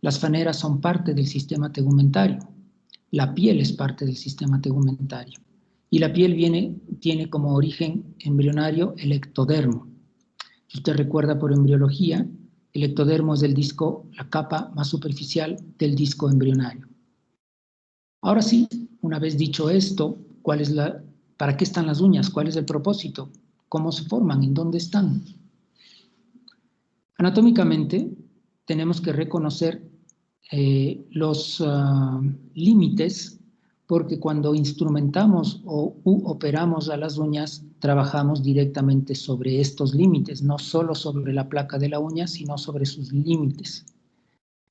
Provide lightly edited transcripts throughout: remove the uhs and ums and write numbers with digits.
Las faneras son parte del sistema tegumentario. La piel es parte del sistema tegumentario. Y la piel tiene como origen embrionario el ectodermo. Si usted recuerda por embriología, el ectodermo es el disco, la capa más superficial del disco embrionario. Ahora sí, una vez dicho esto, ¿para qué están las uñas? ¿Cuál es el propósito? ¿Cómo se forman? ¿En dónde están? Anatómicamente, tenemos que reconocer los límites, porque cuando instrumentamos o operamos a las uñas, trabajamos directamente sobre estos límites, no solo sobre la placa de la uña, sino sobre sus límites.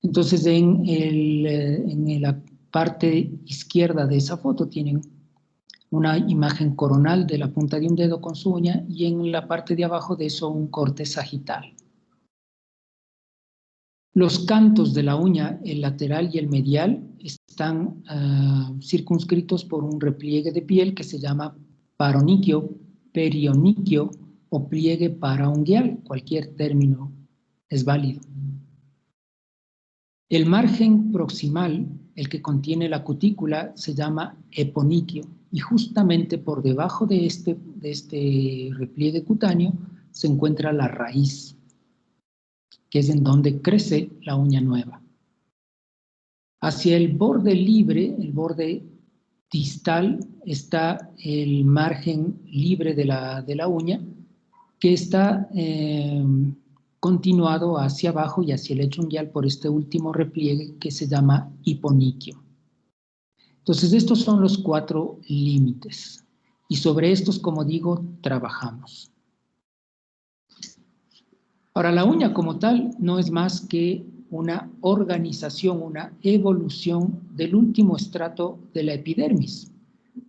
Entonces, en la parte izquierda de esa foto tienen una imagen coronal de la punta de un dedo con su uña y en la parte de abajo de eso un corte sagital. Los cantos de la uña, el lateral y el medial, están circunscritos por un repliegue de piel que se llama paroniquio, perioniquio o pliegue paraunguial. Cualquier término es válido. El margen proximal, el que contiene la cutícula, se llama eponiquio y justamente por debajo de este repliegue cutáneo se encuentra la raíz, que es en donde crece la uña nueva. Hacia el borde libre, el borde distal, está el margen libre de la uña, que está continuado hacia abajo y hacia el lecho unguial por este último repliegue que se llama hiponiquio. Entonces, estos son los 4 límites. Y sobre estos, como digo, trabajamos. Ahora, la uña como tal no es más que una organización, una evolución del último estrato de la epidermis.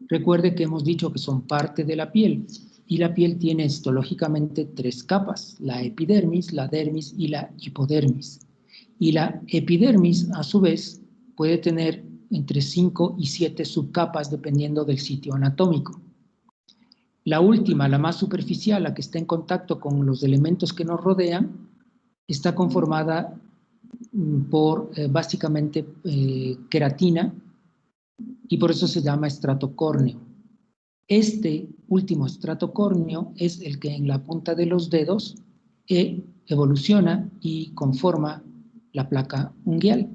Recuerde que hemos dicho que son parte de la piel, y la piel tiene histológicamente 3 capas, la epidermis, la dermis y la hipodermis. Y la epidermis, a su vez, puede tener entre 5 y 7 subcapas dependiendo del sitio anatómico. La última, la más superficial, la que está en contacto con los elementos que nos rodean, está conformada por básicamente queratina y por eso se llama estrato córneo. Este último estrato córneo es el que en la punta de los dedos evoluciona y conforma la placa unguial.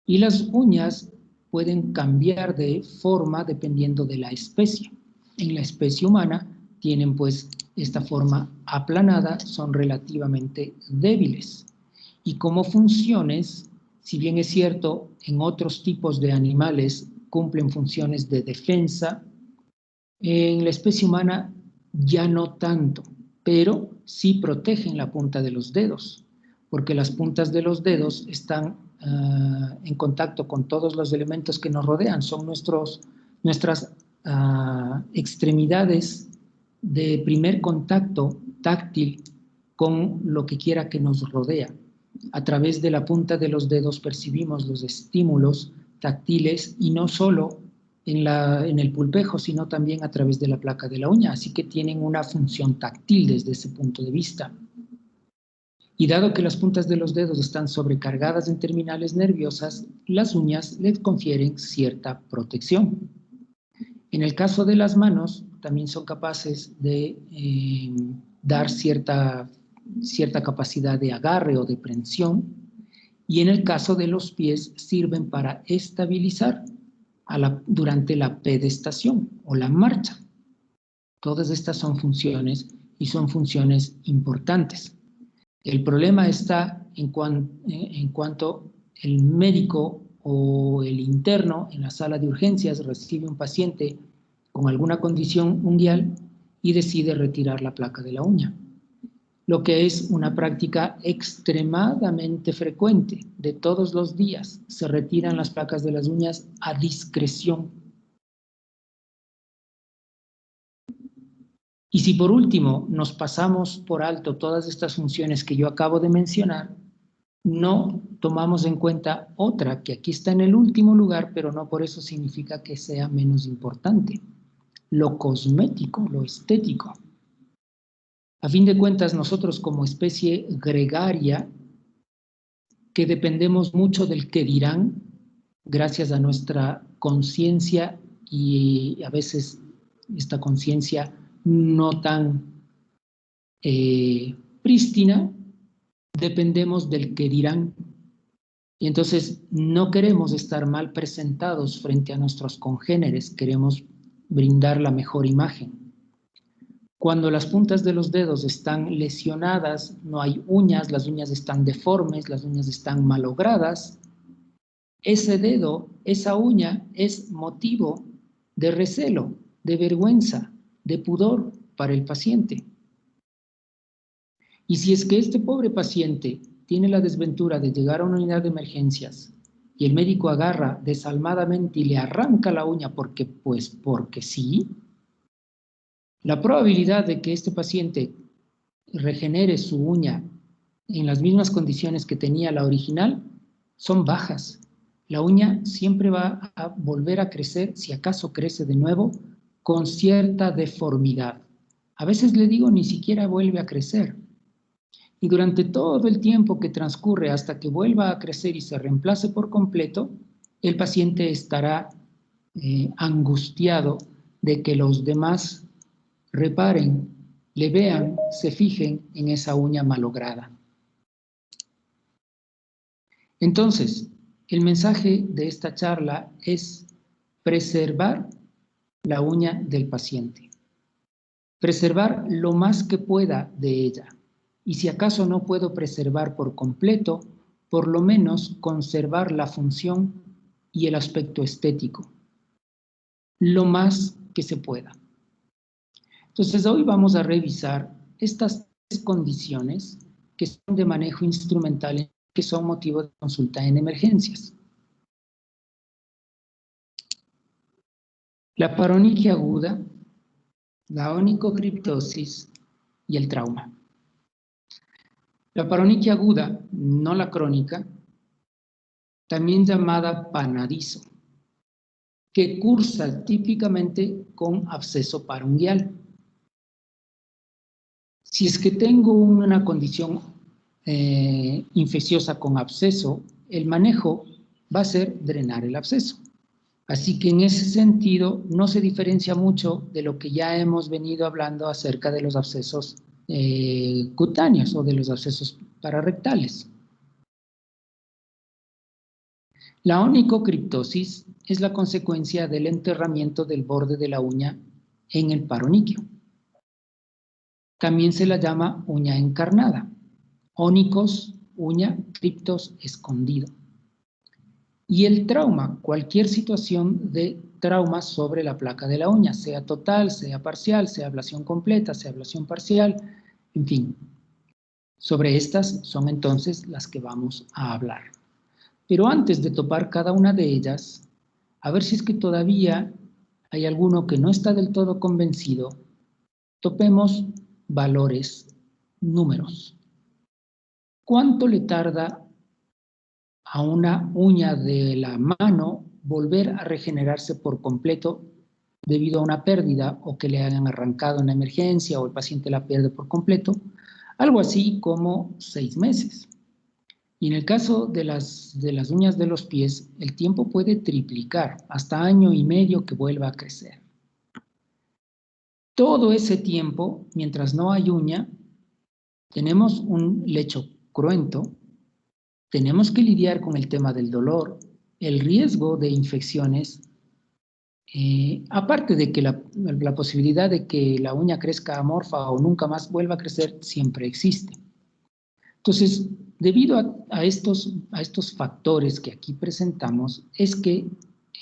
Y las uñas pueden cambiar de forma dependiendo de la especie. En la especie humana tienen pues esta forma aplanada, son relativamente débiles. Y como funciones, si bien es cierto, en otros tipos de animales cumplen funciones de defensa, en la especie humana ya no tanto, pero sí protegen la punta de los dedos, porque las puntas de los dedos están en contacto con todos los elementos que nos rodean, son nuestras extremidades de primer contacto táctil con lo que quiera que nos rodea. A través de la punta de los dedos percibimos los estímulos táctiles y no solo en el pulpejo, sino también a través de la placa de la uña, así que tienen una función táctil desde ese punto de vista. Y dado que las puntas de los dedos están sobrecargadas en terminales nerviosas, las uñas les confieren cierta protección. En el caso de las manos, también son capaces de dar cierta capacidad de agarre o de prensión, y en el caso de los pies sirven para estabilizar durante la pedestación o la marcha. Todas estas son funciones y son funciones importantes. El problema está en cuanto el médico o el interno en la sala de urgencias recibe un paciente con alguna condición unguial y decide retirar la placa de la uña, lo que es una práctica extremadamente frecuente de todos los días. Se retiran las placas de las uñas a discreción. Y si por último nos pasamos por alto todas estas funciones que yo acabo de mencionar, no tomamos en cuenta otra que aquí está en el último lugar, pero no por eso significa que sea menos importante: lo cosmético, lo estético. A fin de cuentas, nosotros como especie gregaria que dependemos mucho del qué dirán, gracias a nuestra conciencia y a veces esta conciencia no tan prístina, dependemos del qué dirán. Y entonces no queremos estar mal presentados frente a nuestros congéneres, queremos brindar la mejor imagen. Cuando las puntas de los dedos están lesionadas, no hay uñas, las uñas están deformes, las uñas están malogradas, ese dedo, esa uña es motivo de recelo, de vergüenza, de pudor para el paciente. Y si es que este pobre paciente tiene la desventura de llegar a una unidad de emergencias y el médico agarra desalmadamente y le arranca la uña porque sí, la probabilidad de que este paciente regenere su uña en las mismas condiciones que tenía la original son bajas. La uña siempre va a volver a crecer, si acaso crece de nuevo, con cierta deformidad. A veces le digo, ni siquiera vuelve a crecer. Y durante todo el tiempo que transcurre hasta que vuelva a crecer y se reemplace por completo, el paciente estará angustiado de que los demás reparen, le vean, se fijen en esa uña malograda. Entonces, el mensaje de esta charla es preservar la uña del paciente. Preservar lo más que pueda de ella. Y si acaso no puedo preservar por completo, por lo menos conservar la función y el aspecto estético. Lo más que se pueda. Entonces, hoy vamos a revisar estas 3 condiciones que son de manejo instrumental, que son motivo de consulta en emergencias. La paroniquia aguda, la onicocriptosis y el trauma. La paroniquia aguda, no la crónica, también llamada panadizo, que cursa típicamente con absceso parunguial. Si es que tengo una condición infecciosa con absceso, el manejo va a ser drenar el absceso. Así que en ese sentido no se diferencia mucho de lo que ya hemos venido hablando acerca de los abscesos cutáneos o de los abscesos pararrectales. La onicocriptosis es la consecuencia del enterramiento del borde de la uña en el paroniquio. También se la llama uña encarnada. Ónicos, uña, criptos, escondido. Y el trauma, cualquier situación de trauma sobre la placa de la uña, sea total, sea parcial, sea ablación completa, sea ablación parcial, en fin. Sobre estas son entonces las que vamos a hablar. Pero antes de topar cada una de ellas, a ver si es que todavía hay alguno que no está del todo convencido, topemos valores, números. ¿Cuánto le tarda a una uña de la mano volver a regenerarse por completo debido a una pérdida o que le hayan arrancado en la emergencia o el paciente la pierde por completo? Algo así como 6 meses. Y en el caso de las uñas de los pies, el tiempo puede triplicar, hasta 1 año y medio que vuelva a crecer. Todo ese tiempo, mientras no hay uña, tenemos un lecho cruento, tenemos que lidiar con el tema del dolor, el riesgo de infecciones, aparte de que la posibilidad de que la uña crezca amorfa o nunca más vuelva a crecer, siempre existe. Entonces, debido a estos factores que aquí presentamos, es que,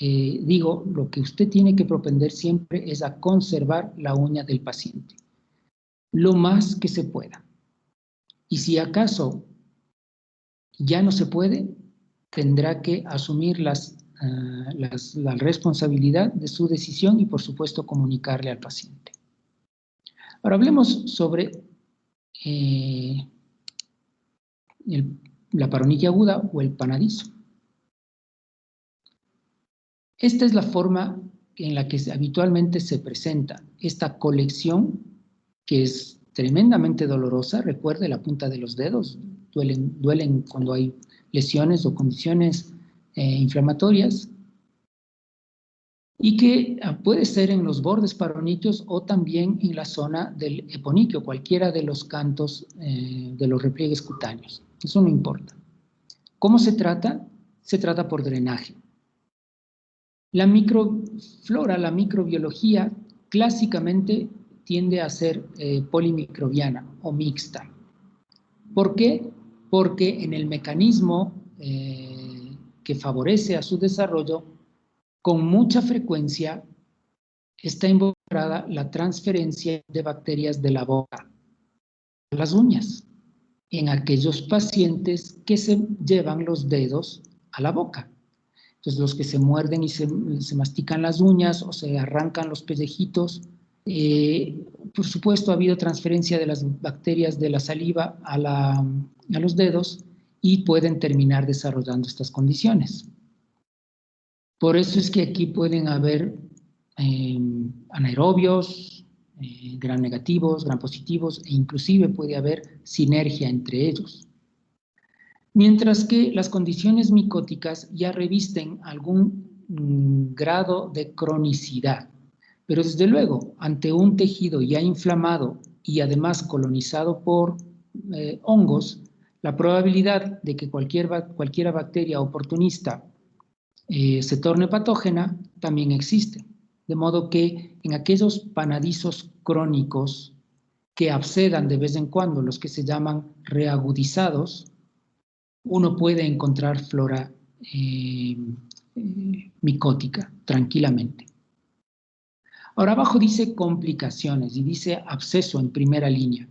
digo, lo que usted tiene que propender siempre es a conservar la uña del paciente, lo más que se pueda. Y si acaso ya no se puede, tendrá que asumir la responsabilidad de su decisión y, por supuesto, comunicarle al paciente. Ahora hablemos sobre la paroniquia aguda o el panadizo. Esta es la forma en la que habitualmente se presenta esta colección, que es tremendamente dolorosa. Recuerde, la punta de los dedos duelen cuando hay lesiones o condiciones inflamatorias, y que puede ser en los bordes paroníqueos o también en la zona del eponiquio, cualquiera de los cantos de los repliegues cutáneos. Eso no importa. ¿Cómo se trata? Se trata por drenaje. La microflora, la microbiología, clásicamente tiende a ser polimicrobiana o mixta. ¿Por qué? Porque en el mecanismo que favorece a su desarrollo, con mucha frecuencia está involucrada la transferencia de bacterias de la boca a las uñas, en aquellos pacientes que se llevan los dedos a la boca. Entonces, los que se muerden y se mastican las uñas o se arrancan los pellejitos, por supuesto ha habido transferencia de las bacterias de la saliva a los dedos y pueden terminar desarrollando estas condiciones. Por eso es que aquí pueden haber anaerobios, gram negativos, gram positivos, e inclusive puede haber sinergia entre ellos. Mientras que las condiciones micóticas ya revisten algún grado de cronicidad, pero desde luego, ante un tejido ya inflamado y además colonizado por hongos, la probabilidad de que cualquier bacteria oportunista se torne patógena también existe. De modo que en aquellos panadizos crónicos que abscedan de vez en cuando, los que se llaman reagudizados, uno puede encontrar flora micótica tranquilamente. Ahora abajo dice complicaciones y dice absceso en primera línea.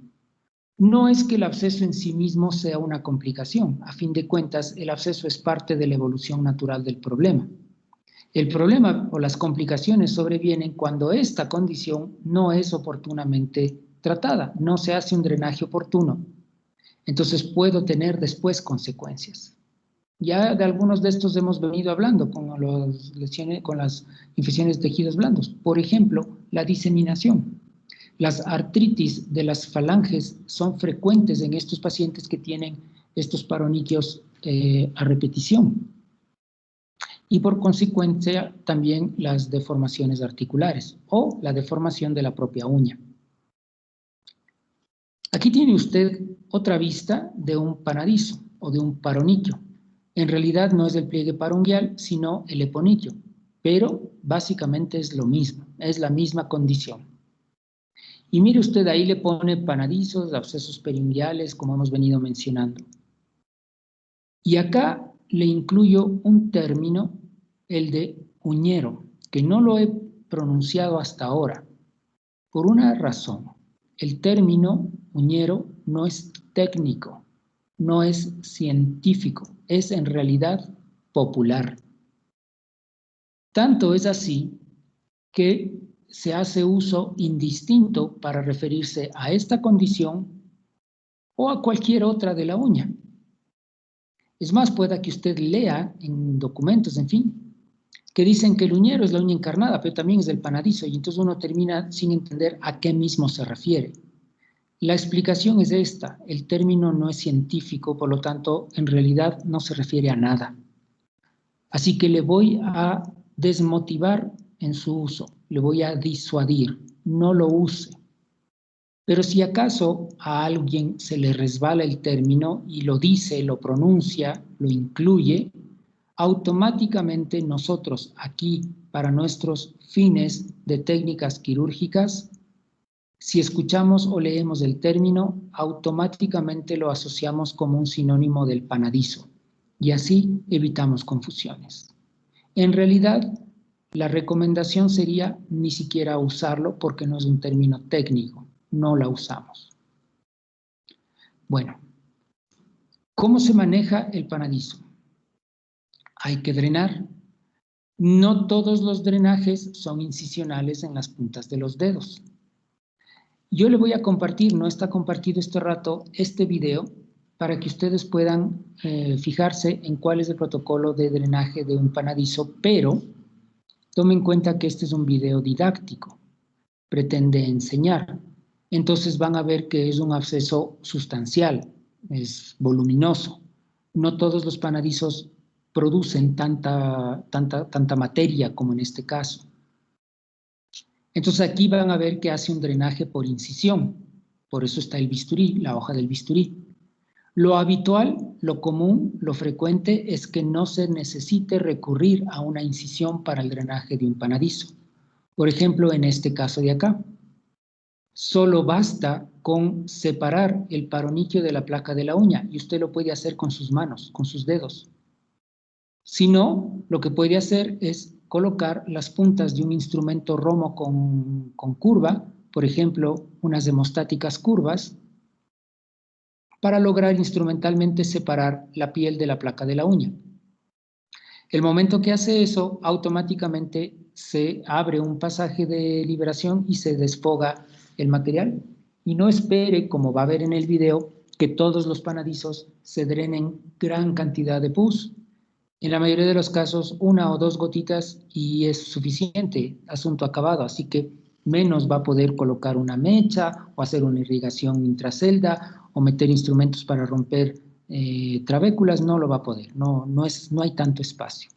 No es que el absceso en sí mismo sea una complicación. A fin de cuentas, el absceso es parte de la evolución natural del problema. El problema o las complicaciones sobrevienen cuando esta condición no es oportunamente tratada, no se hace un drenaje oportuno. Entonces puedo tener después consecuencias. Ya de algunos de estos hemos venido hablando con las infecciones de tejidos blandos. Por ejemplo, la diseminación. Las artritis de las falanges son frecuentes en estos pacientes que tienen estos paroniquios a repetición. Y por consecuencia también las deformaciones articulares o la deformación de la propia uña. Aquí tiene usted otra vista de un panadizo o de un paroniquio. En realidad no es el pliegue parunguial, sino el eponiquio, pero básicamente es lo mismo, es la misma condición. Y mire usted, ahí le pone panadizos, abscesos periunguiales, como hemos venido mencionando. Y acá le incluyo un término, el de uñero, que no lo he pronunciado hasta ahora, por una razón. El término uñero no es técnico, no es científico, es en realidad popular. Tanto es así que se hace uso indistinto para referirse a esta condición o a cualquier otra de la uña. Es más, pueda que usted lea en documentos, en fin, que dicen que el uñero es la uña encarnada, pero también es del panadizo, y entonces uno termina sin entender a qué mismo se refiere. La explicación es esta: el término no es científico, por lo tanto, en realidad no se refiere a nada. Así que le voy a desmotivar en su uso, le voy a disuadir, no lo use. Pero si acaso a alguien se le resbala el término y lo dice, lo pronuncia, lo incluye, automáticamente nosotros aquí, para nuestros fines de técnicas quirúrgicas, si escuchamos o leemos el término, automáticamente lo asociamos como un sinónimo del panadizo y así evitamos confusiones. En realidad, la recomendación sería ni siquiera usarlo porque no es un término técnico, no la usamos. Bueno, ¿cómo se maneja el panadizo? Hay que drenar. No todos los drenajes son incisionales en las puntas de los dedos. Yo le voy a compartir, no está compartido este rato, este video para que ustedes puedan fijarse en cuál es el protocolo de drenaje de un panadizo, pero tomen en cuenta que este es un video didáctico, pretende enseñar. Entonces van a ver que es un absceso sustancial, es voluminoso. no todos los panadizos producen tanta materia como en este caso. Entonces aquí van a ver que hace un drenaje por incisión, por eso está el bisturí, la hoja del bisturí. Lo habitual, lo común, lo frecuente es que no se necesite recurrir a una incisión para el drenaje de un panadizo. Por ejemplo, en este caso de acá, solo basta con separar el paroniquio de la placa de la uña y usted lo puede hacer con sus manos, con sus dedos. Si no, lo que puede hacer es colocar las puntas de un instrumento romo con curva, por ejemplo, unas hemostáticas curvas, para lograr instrumentalmente separar la piel de la placa de la uña. El momento que hace eso, automáticamente se abre un pasaje de liberación y se desfoga el material. Y no espere, como va a ver en el video, que todos los panadizos se drenen gran cantidad de pus. En la mayoría de los casos, 1 o 2 gotitas y es suficiente, asunto acabado. Así que menos va a poder colocar una mecha o hacer una irrigación intracelda o meter instrumentos para romper trabéculas, no lo va a poder, no hay tanto espacio.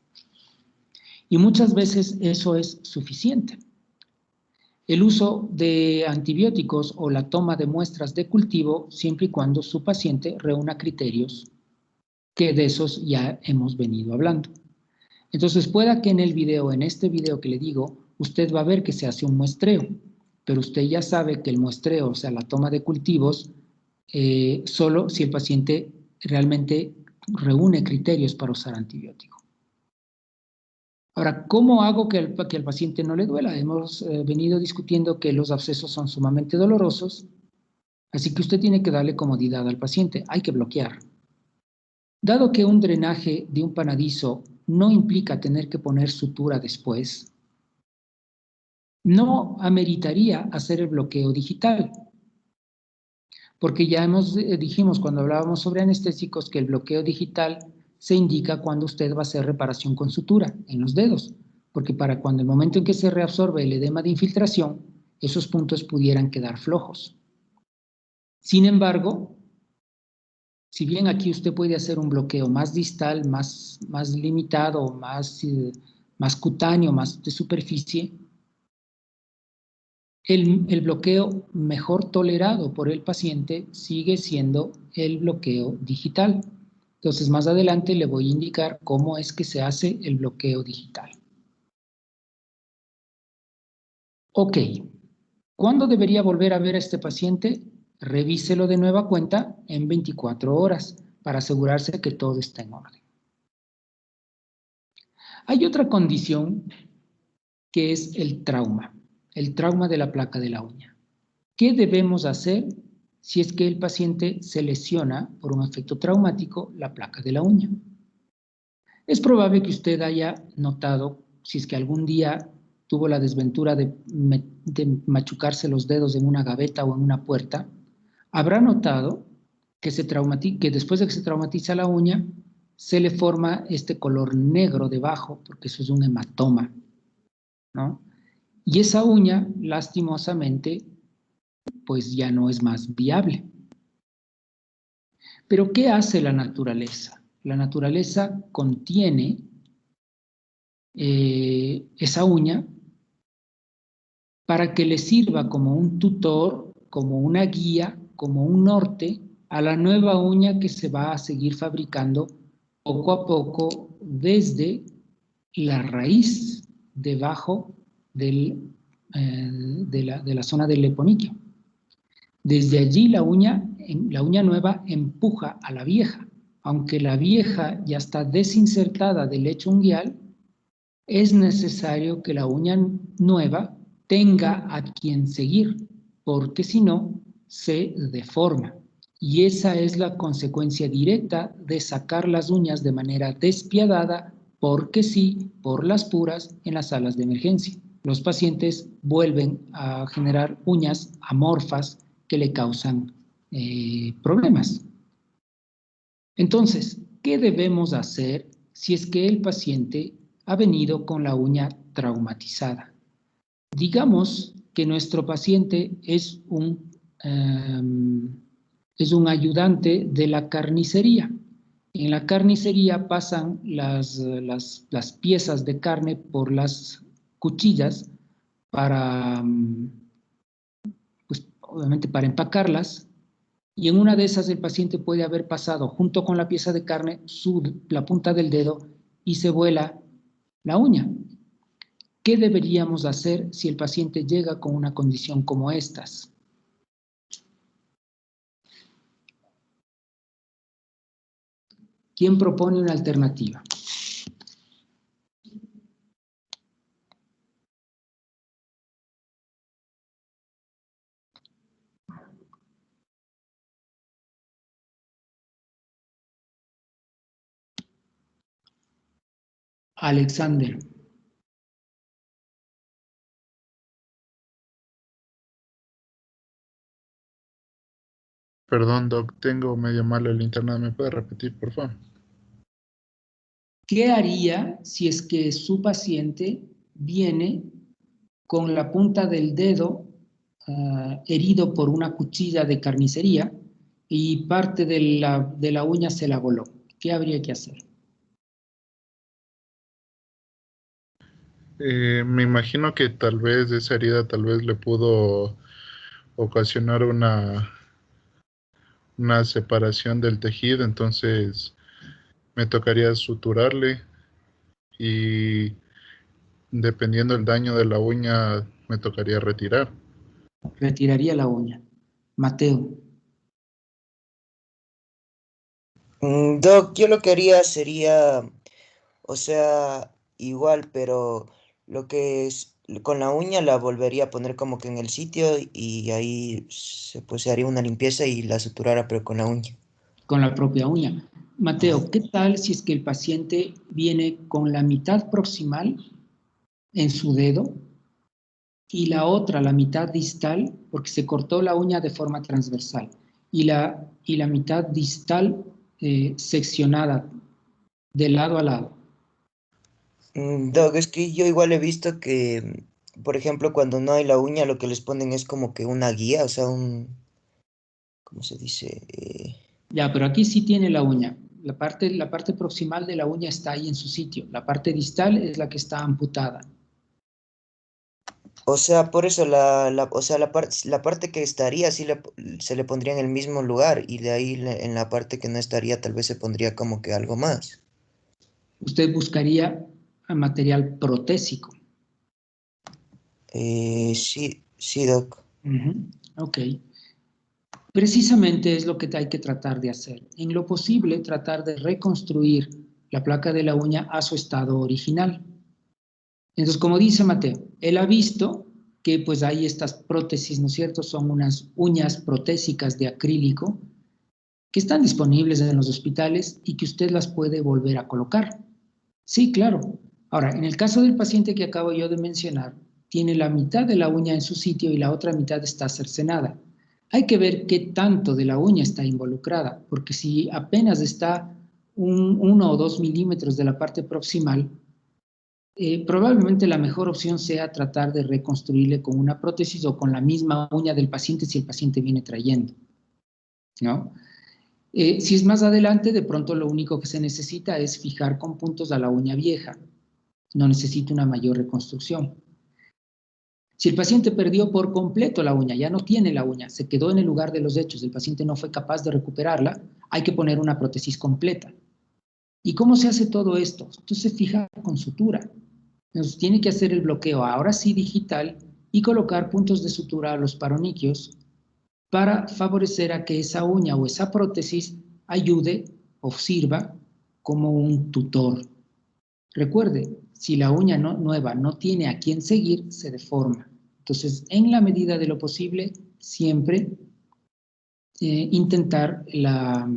Y muchas veces eso es suficiente. El uso de antibióticos o la toma de muestras de cultivo siempre y cuando su paciente reúna criterios, que de esos ya hemos venido hablando. Entonces, pueda que en el video, en este video que le digo, usted va a ver que se hace un muestreo, pero usted ya sabe que el muestreo, o sea, la toma de cultivos, solo si el paciente realmente reúne criterios para usar antibiótico. Ahora, ¿cómo hago que al paciente no le duela? Hemos venido discutiendo que los abscesos son sumamente dolorosos, así que usted tiene que darle comodidad al paciente, hay que bloquear. Dado que un drenaje de un panadizo no implica tener que poner sutura después, no ameritaría hacer el bloqueo digital, porque ya dijimos cuando hablábamos sobre anestésicos que el bloqueo digital se indica cuando usted va a hacer reparación con sutura en los dedos, porque para cuando el momento en que se reabsorbe el edema de infiltración, esos puntos pudieran quedar flojos. Sin embargo, si bien aquí usted puede hacer un bloqueo más distal, más limitado, más cutáneo, más de superficie, el bloqueo mejor tolerado por el paciente sigue siendo el bloqueo digital. Entonces, más adelante le voy a indicar cómo es que se hace el bloqueo digital. Ok, ¿cuándo debería volver a ver a este paciente? Revíselo de nueva cuenta en 24 horas para asegurarse que todo está en orden. Hay otra condición que es el trauma de la placa de la uña. ¿Qué debemos hacer si es que el paciente se lesiona por un efecto traumático la placa de la uña? Es probable que usted haya notado, si es que algún día tuvo la desventura de machucarse los dedos en una gaveta o en una puerta, habrá notado que después de que se traumatiza la uña, se le forma este color negro debajo, porque eso es un hematoma, ¿no? Y esa uña, lastimosamente, pues ya no es más viable. Pero ¿qué hace la naturaleza? La naturaleza contiene esa uña para que le sirva como un tutor, como una guía, como un norte a la nueva uña que se va a seguir fabricando poco a poco desde la raíz debajo de la zona del leponiquio. Desde allí la uña nueva empuja a la vieja. Aunque la vieja ya está desinsertada del lecho unguial, es necesario que la uña nueva tenga a quien seguir, porque si no, se deforma. Y esa es la consecuencia directa de sacar las uñas de manera despiadada, porque sí, por las puras, en las salas de emergencia. Los pacientes vuelven a generar uñas amorfas que le causan problemas. Entonces, ¿qué debemos hacer si es que el paciente ha venido con la uña traumatizada? Digamos que nuestro paciente es un ayudante de la carnicería En la carnicería pasan las piezas de carne por las cuchillas para, pues, obviamente para empacarlas, y en una de esas el paciente puede haber pasado junto con la pieza de carne la punta del dedo y se vuela la uña. ¿Qué deberíamos hacer si el paciente llega con una condición como estas? ¿Quién propone una alternativa? Alexander. Perdón, Doc, tengo medio mal el internet. ¿Me puede repetir, por favor? ¿Qué haría si es que su paciente viene con la punta del dedo herido por una cuchilla de carnicería y parte de la uña se la voló? ¿Qué habría que hacer? Me imagino que tal vez esa herida tal vez le pudo ocasionar una separación del tejido, entonces me tocaría suturarle y dependiendo del daño de la uña me tocaría retirar. Retiraría la uña. Mateo. Doc, yo lo que haría sería, o sea, igual, pero lo que es con la uña la volvería a poner como que en el sitio y ahí pues, se haría una limpieza y la suturara, pero con la uña. Con la propia uña. Ajá. Mateo, ¿qué tal si es que el paciente viene con la mitad proximal en su dedo y la otra, la mitad distal, porque se cortó la uña de forma transversal, y la mitad distal seccionada de lado a lado? Doc, es que yo igual he visto que, por ejemplo, cuando no hay la uña, lo que les ponen es como que una guía, o sea, ¿cómo se dice? Ya, pero aquí sí tiene la uña. La parte proximal de la uña está ahí en su sitio. La parte distal es la que está amputada. O sea, por eso o sea, la parte que estaría se le pondría en el mismo lugar y de ahí en la parte que no estaría tal vez se pondría como que algo más. Usted buscaría material protésico. Sí, sí, Doc. Ok. Precisamente es lo que hay que tratar de hacer. En lo posible, tratar de reconstruir la placa de la uña a su estado original. Entonces, como dice Mateo, él ha visto que pues hay estas prótesis, ¿no es cierto? Son unas uñas protésicas de acrílico que están disponibles en los hospitales y que usted las puede volver a colocar. Sí, claro. Ahora, en el caso del paciente que acabo yo de mencionar, tiene la mitad de la uña en su sitio y la otra mitad está cercenada. Hay que ver qué tanto de la uña está involucrada, porque si apenas está 1 o 2 milímetros de la parte proximal, probablemente la mejor opción sea tratar de reconstruirle con una prótesis o con la misma uña del paciente si el paciente viene trayendo, ¿no? Si es más adelante, de pronto lo único que se necesita es fijar con puntos a la uña vieja. No necesita una mayor reconstrucción. Si el paciente perdió por completo la uña, ya no tiene la uña, se quedó en el lugar de los hechos, el paciente no fue capaz de recuperarla, hay que poner una prótesis completa. ¿Y cómo se hace todo esto? Entonces se fija con sutura. Entonces tiene que hacer el bloqueo, ahora sí digital, y colocar puntos de sutura a los paroniquios para favorecer a que esa uña o esa prótesis ayude o sirva como un tutor. Recuerde, si la uña nueva no tiene a quién seguir, se deforma. Entonces, en la medida de lo posible, siempre intentar la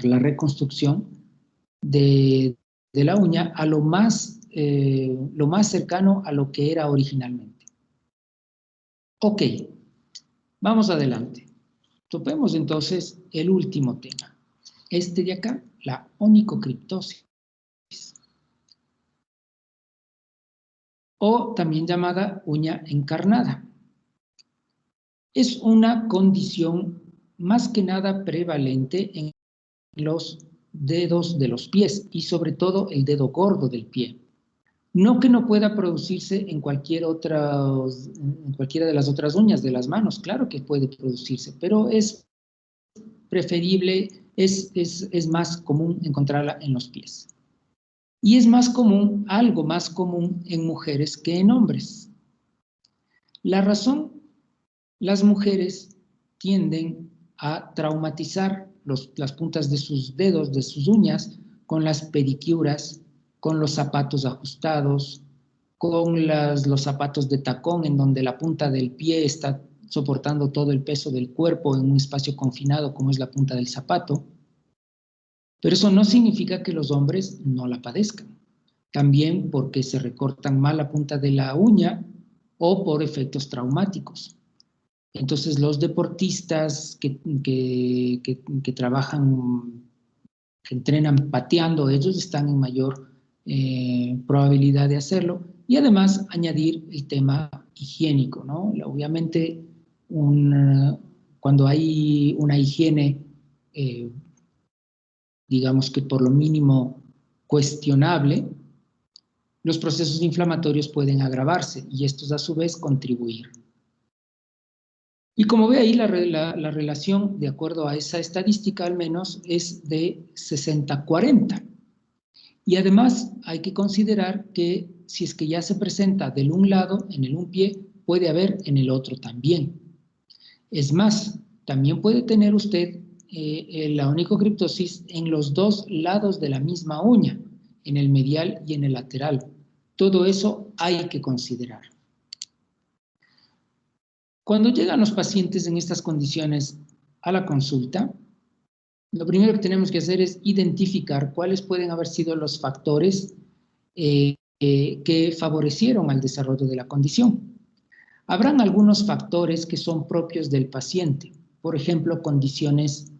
reconstrucción de la uña a lo más cercano a lo que era originalmente. Ok, vamos adelante. Topemos entonces el último tema. Este de acá, la onicocriptosis, o también llamada uña encarnada. Es una condición más que nada prevalente en los dedos de los pies y sobre todo el dedo gordo del pie. No que no pueda producirse en cualquiera de las otras uñas de las manos, claro que puede producirse, pero es preferible, es más común encontrarla en los pies. Y es más común, algo más común en mujeres que en hombres. La razón, las mujeres tienden a traumatizar las puntas de sus dedos, de sus uñas, con las pedicuras, con los zapatos ajustados, con los zapatos de tacón en donde la punta del pie está soportando todo el peso del cuerpo en un espacio confinado como es la punta del zapato. Pero eso no significa que los hombres no la padezcan. También porque se recortan mal la punta de la uña o por efectos traumáticos. Entonces los deportistas que trabajan, que entrenan pateando, ellos están en mayor probabilidad de hacerlo. Y además añadir el tema higiénico, ¿no? Obviamente cuando hay una higiene, digamos que por lo mínimo cuestionable, los procesos inflamatorios pueden agravarse y estos a su vez contribuir. Y como ve ahí, la relación, de acuerdo a esa estadística al menos, es de 60-40. Y además hay que considerar que si es que ya se presenta del un lado, en el un pie, puede haber en el otro también. Es más, también puede tener usted la onicocriptosis en los dos lados de la misma uña, en el medial y en el lateral. Todo eso hay que considerar. Cuando llegan los pacientes en estas condiciones a la consulta, lo primero que tenemos que hacer es identificar cuáles pueden haber sido los factores que favorecieron al desarrollo de la condición. Habrán algunos factores que son propios del paciente, por ejemplo, condiciones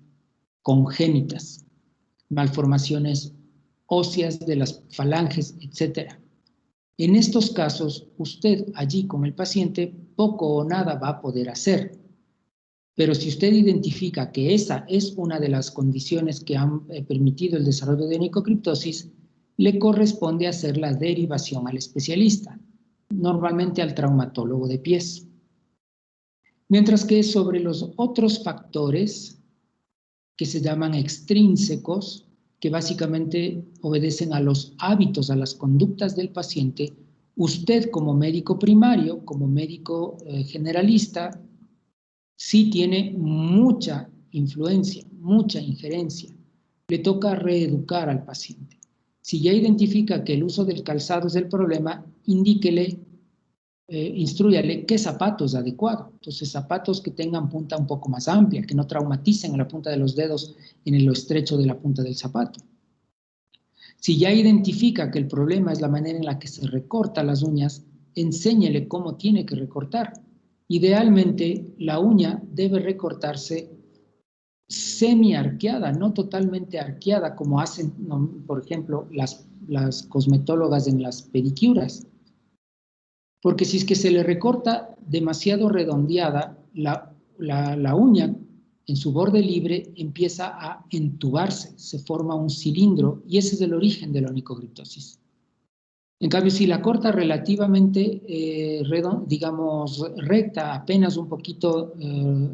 congénitas, malformaciones óseas de las falanges, etc. En estos casos, usted allí con el paciente poco o nada va a poder hacer. Pero si usted identifica que esa es una de las condiciones que han permitido el desarrollo de onicocriptosis, le corresponde hacer la derivación al especialista, normalmente al traumatólogo de pies. Mientras que sobre los otros factores, que se llaman extrínsecos, que básicamente obedecen a los hábitos, a las conductas del paciente, usted como médico primario, como médico generalista, sí tiene mucha influencia, mucha injerencia. Le toca reeducar al paciente. Si ya identifica que el uso del calzado es el problema, indíquele, instrúyale qué zapato es adecuado. Entonces, zapatos que tengan punta un poco más amplia, que no traumaticen a la punta de los dedos en lo estrecho de la punta del zapato. Si ya identifica que el problema es la manera en la que se recorta las uñas, enséñele cómo tiene que recortar. Idealmente, la uña debe recortarse semi-arqueada, no totalmente arqueada, como hacen, por ejemplo, las cosmetólogas en las pedicuras. Porque si es que se le recorta demasiado redondeada, la uña en su borde libre empieza a entubarse, se forma un cilindro y ese es el origen de la onicocriptosis. En cambio, si la corta relativamente, digamos, recta, apenas un poquito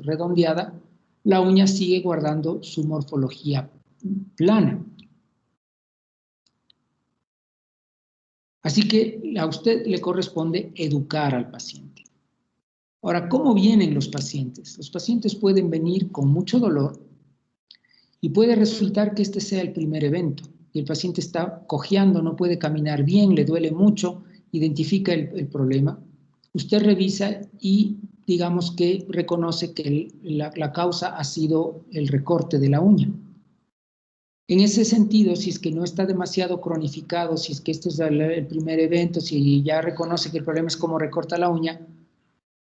redondeada, la uña sigue guardando su morfología plana. Así que a usted le corresponde educar al paciente. Ahora, ¿cómo vienen los pacientes? Los pacientes pueden venir con mucho dolor y puede resultar que este sea el primer evento. Y el paciente está cojeando, no puede caminar bien, le duele mucho, identifica el problema. Usted revisa y digamos que reconoce que la causa ha sido el recorte de la uña. En ese sentido, si es que no está demasiado cronificado, si es que este es el primer evento, si ya reconoce que el problema es cómo recorta la uña,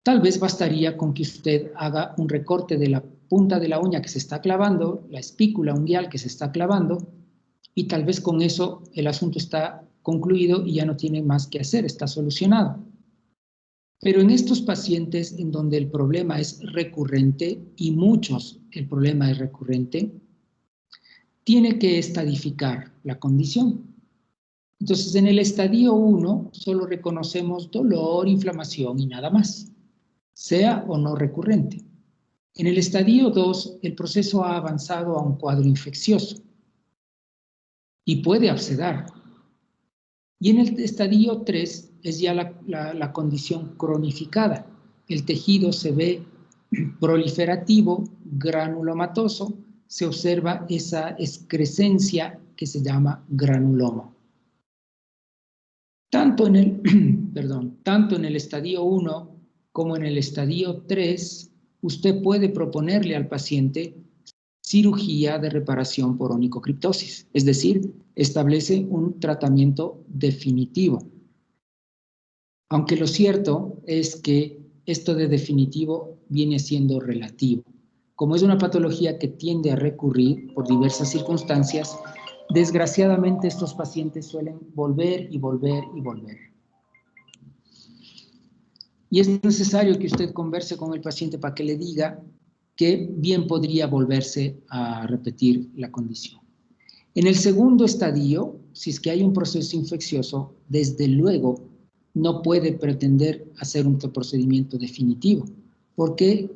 tal vez bastaría con que usted haga un recorte de la punta de la uña que se está clavando, la espícula unguial que se está clavando, y tal vez con eso el asunto está concluido y ya no tiene más que hacer, está solucionado. Pero en estos pacientes en donde el problema es recurrente, y muchos el problema es recurrente, tiene que estadificar la condición. Entonces, en el estadio 1 solo reconocemos dolor, inflamación y nada más, sea o no recurrente. En el estadio 2, el proceso ha avanzado a un cuadro infeccioso y puede abscedar. Y en el estadio 3 es ya la condición cronificada. El tejido se ve proliferativo, granulomatoso, se observa esa excrescencia que se llama granuloma. Tanto en el estadio 1 como en el estadio 3, usted puede proponerle al paciente cirugía de reparación por onicocriptosis, es decir, establece un tratamiento definitivo. Aunque lo cierto es que esto de definitivo viene siendo relativo. Como es una patología que tiende a recurrir por diversas circunstancias, desgraciadamente estos pacientes suelen volver y volver y volver. Y es necesario que usted converse con el paciente para que le diga que bien podría volverse a repetir la condición. En el segundo estadio, si es que hay un proceso infeccioso, desde luego no puede pretender hacer un procedimiento definitivo, porque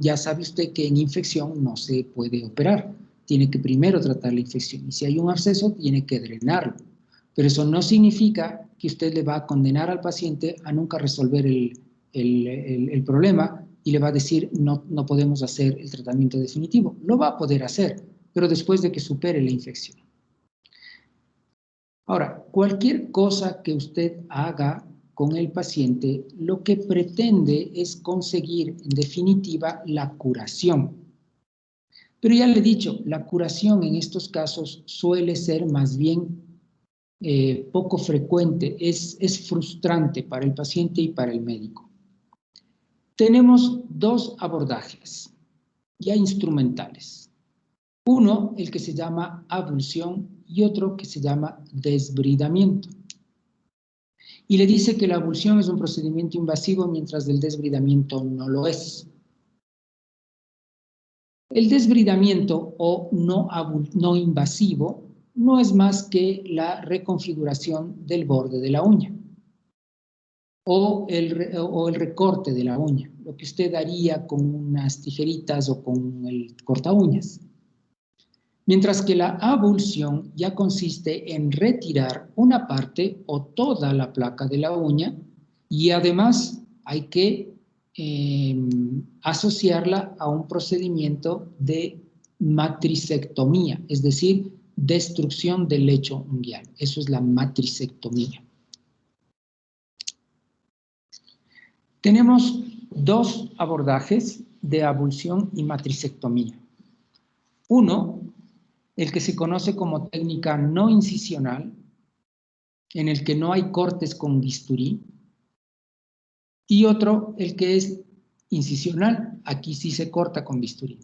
ya sabe usted que en infección no se puede operar. Tiene que primero tratar la infección y si hay un absceso tiene que drenarlo. Pero eso no significa que usted le va a condenar al paciente a nunca resolver el problema y le va a decir no podemos hacer el tratamiento definitivo. Lo va a poder hacer, pero después de que supere la infección. Ahora, cualquier cosa que usted haga con el paciente, lo que pretende es conseguir, en definitiva, la curación. Pero ya le he dicho, la curación en estos casos suele ser más bien poco frecuente, es frustrante para el paciente y para el médico. Tenemos dos abordajes ya instrumentales. Uno, el que se llama abulsión y otro que se llama desbridamiento. Y le dice que la abulsión es un procedimiento invasivo mientras el desbridamiento no lo es. El desbridamiento o no invasivo no es más que la reconfiguración del borde de la uña o el recorte de la uña, lo que usted haría con unas tijeritas o con el corta uñas. Mientras que la abulsión ya consiste en retirar una parte o toda la placa de la uña y además hay que asociarla a un procedimiento de matricectomía, es decir, destrucción del lecho unguial. Eso es la matricectomía. Tenemos dos abordajes de abulsión y matricectomía. Uno, el que se conoce como técnica no incisional, en el que no hay cortes con bisturí, y otro, el que es incisional, aquí sí se corta con bisturí.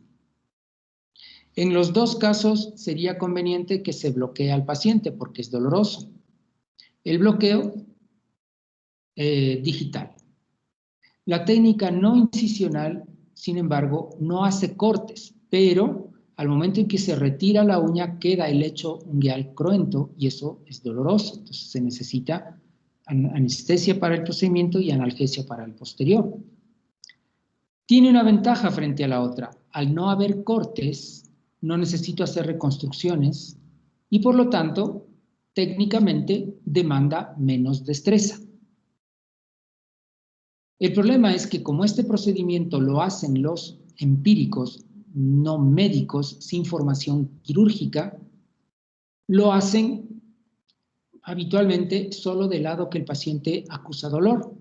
En los dos casos sería conveniente que se bloquee al paciente porque es doloroso. El bloqueo digital. La técnica no incisional, sin embargo, no hace cortes, pero al momento en que se retira la uña queda el lecho unguial cruento y eso es doloroso. Entonces se necesita anestesia para el procedimiento y analgesia para el posterior. Tiene una ventaja frente a la otra. Al no haber cortes, no necesito hacer reconstrucciones y por lo tanto, técnicamente demanda menos destreza. El problema es que como este procedimiento lo hacen los empíricos, no médicos, sin formación quirúrgica, lo hacen habitualmente solo del lado que el paciente acusa dolor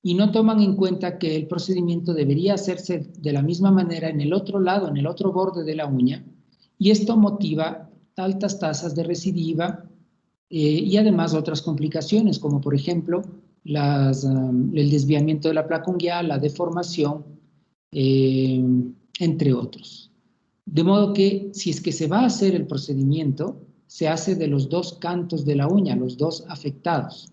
y no toman en cuenta que el procedimiento debería hacerse de la misma manera en el otro lado, en el otro borde de la uña, y esto motiva altas tasas de recidiva y además otras complicaciones, como por ejemplo el desviamiento de la placa unguial, la deformación, entre otros. De modo que si es que se va a hacer el procedimiento, se hace de los dos cantos de la uña, los dos afectados.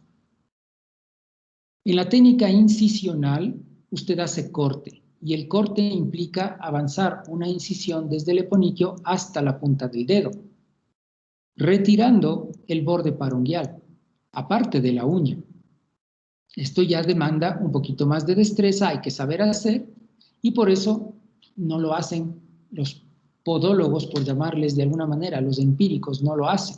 En la técnica incisional, usted hace corte y el corte implica avanzar una incisión desde el eponiquio hasta la punta del dedo, retirando el borde parunguial, aparte de la uña. Esto ya demanda un poquito más de destreza, hay que saber hacer, y por eso no lo hacen los podólogos, por llamarles de alguna manera, los empíricos no lo hacen.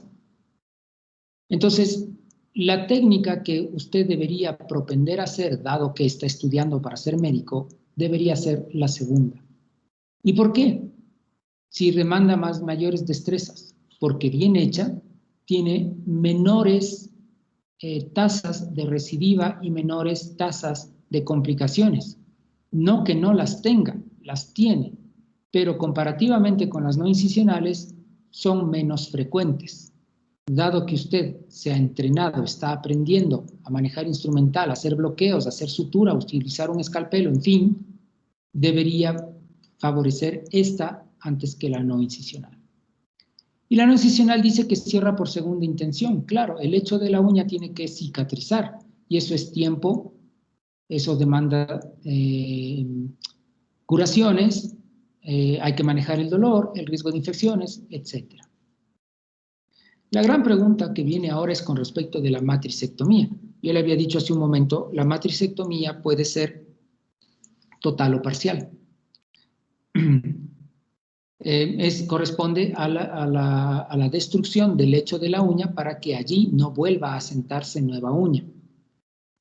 Entonces, la técnica que usted debería propender a hacer, dado que está estudiando para ser médico, debería ser la segunda. ¿Y por qué? Si demanda mayores destrezas, porque bien hecha tiene menores tasas de recidiva y menores tasas de complicaciones. No que no las tenga, las tiene, pero comparativamente con las no incisionales son menos frecuentes. Dado que usted se ha entrenado, está aprendiendo a manejar instrumental, a hacer bloqueos, a hacer sutura, a utilizar un escalpelo, en fin, debería favorecer esta antes que la no incisional. Y la no incisional dice que cierra por segunda intención. Claro, el hecho de la uña tiene que cicatrizar y eso es tiempo, eso demanda curaciones, hay que manejar el dolor, el riesgo de infecciones, etc. La gran pregunta que viene ahora es con respecto de la matricectomía. Yo le había dicho hace un momento, la matricectomía puede ser total o parcial. Corresponde a la destrucción del lecho de la uña para que allí no vuelva a asentarse nueva uña.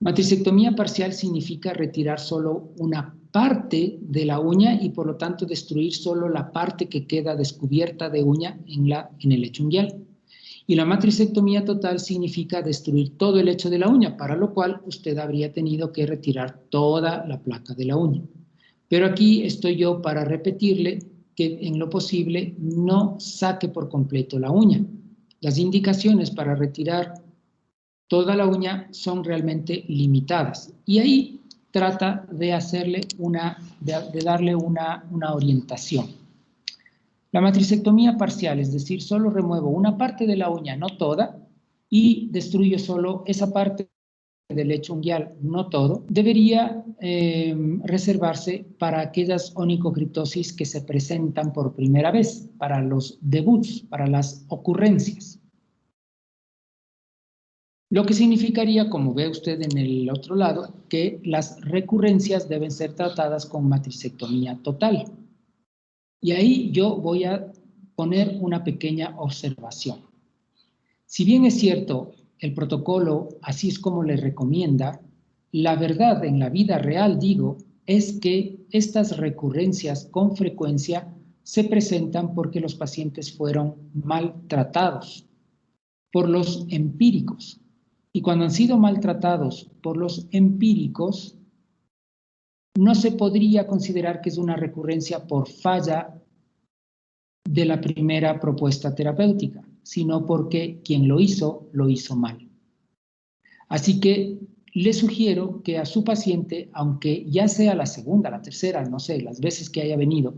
Matricectomía parcial significa retirar solo una parte de la uña y por lo tanto destruir solo la parte que queda descubierta de uña en el lecho unguial. Y la matricectomía total significa destruir todo el lecho de la uña, para lo cual usted habría tenido que retirar toda la placa de la uña. Pero aquí estoy yo para repetirle que en lo posible no saque por completo la uña. Las indicaciones para retirar toda la uña son realmente limitadas. Y ahí trata de darle una orientación. La matricectomía parcial, es decir, solo remuevo una parte de la uña, no toda, y destruyo solo esa parte del lecho unguial, no todo, debería reservarse para aquellas onicocriptosis que se presentan por primera vez, para los debuts, para las ocurrencias. Lo que significaría, como ve usted en el otro lado, que las recurrencias deben ser tratadas con matricectomía total. Y ahí yo voy a poner una pequeña observación. Si bien es cierto, el protocolo así es como le recomienda, la verdad en la vida real, digo, es que estas recurrencias con frecuencia se presentan porque los pacientes fueron maltratados por los empíricos. Y cuando han sido maltratados por los empíricos, no se podría considerar que es una recurrencia por falla de la primera propuesta terapéutica, sino porque quien lo hizo mal. Así que le sugiero que a su paciente, aunque ya sea la segunda, la tercera, no sé, las veces que haya venido,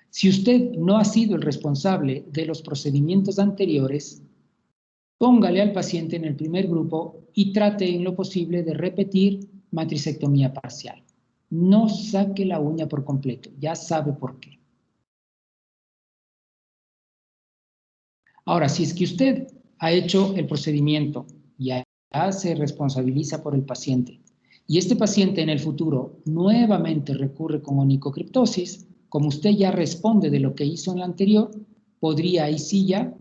si usted no ha sido el responsable de los procedimientos anteriores, póngale al paciente en el primer grupo y trate en lo posible de repetir matricectomía parcial. No saque la uña por completo, ya sabe por qué. Ahora, si es que usted ha hecho el procedimiento y ya se responsabiliza por el paciente y este paciente en el futuro nuevamente recurre con onicocriptosis, como usted ya responde de lo que hizo en la anterior, podría ahí sí ya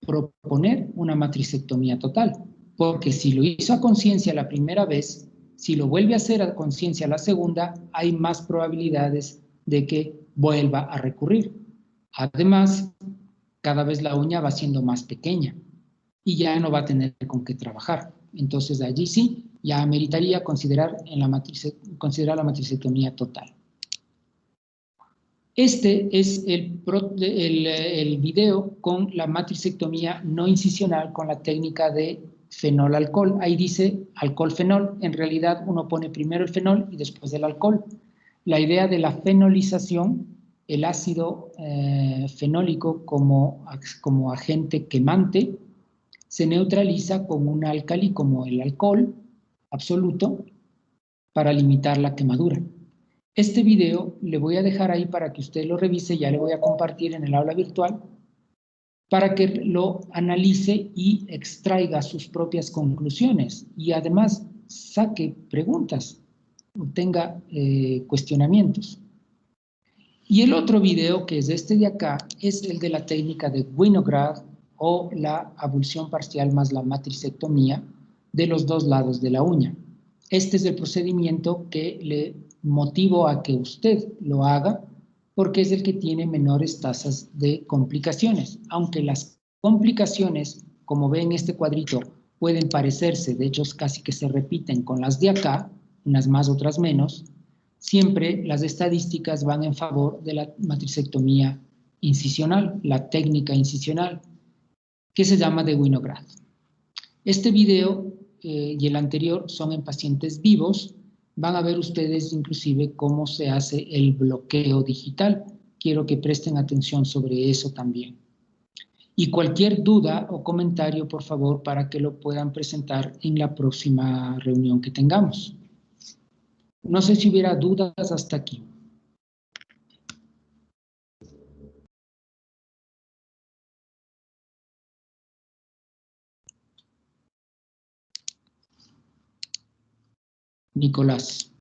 proponer una matricectomía total, porque si lo hizo a conciencia la primera vez, si lo vuelve a hacer a conciencia la segunda, hay más probabilidades de que vuelva a recurrir. Además, cada vez la uña va siendo más pequeña y ya no va a tener con qué trabajar. Entonces, allí sí, ya ameritaría considerar la matricectomía total. Este es el video con la matricectomía no incisional con la técnica de fenol-alcohol. Ahí dice alcohol-fenol. En realidad, uno pone primero el fenol y después el alcohol. La idea de la fenolización, el ácido fenólico como agente quemante, se neutraliza con un álcali como el alcohol absoluto para limitar la quemadura. Este video le voy a dejar ahí para que usted lo revise, ya le voy a compartir en el aula virtual, para que lo analice y extraiga sus propias conclusiones y además saque preguntas, tenga cuestionamientos. Y el otro video, que es este de acá, es el de la técnica de Winograd o la abulsión parcial más la matricectomía de los dos lados de la uña. Este es el procedimiento que le motivo a que usted lo haga porque es el que tiene menores tasas de complicaciones. Aunque las complicaciones, como ve en este cuadrito, pueden parecerse, de hecho casi que se repiten con las de acá, unas más, otras menos, siempre las estadísticas van en favor de la matricectomía incisional, la técnica incisional, que se llama de Winograd. Este video y el anterior son en pacientes vivos. Van a ver ustedes inclusive cómo se hace el bloqueo digital. Quiero que presten atención sobre eso también. Y cualquier duda o comentario, por favor, para que lo puedan presentar en la próxima reunión que tengamos. No sé si hubiera dudas hasta aquí. Nicolás.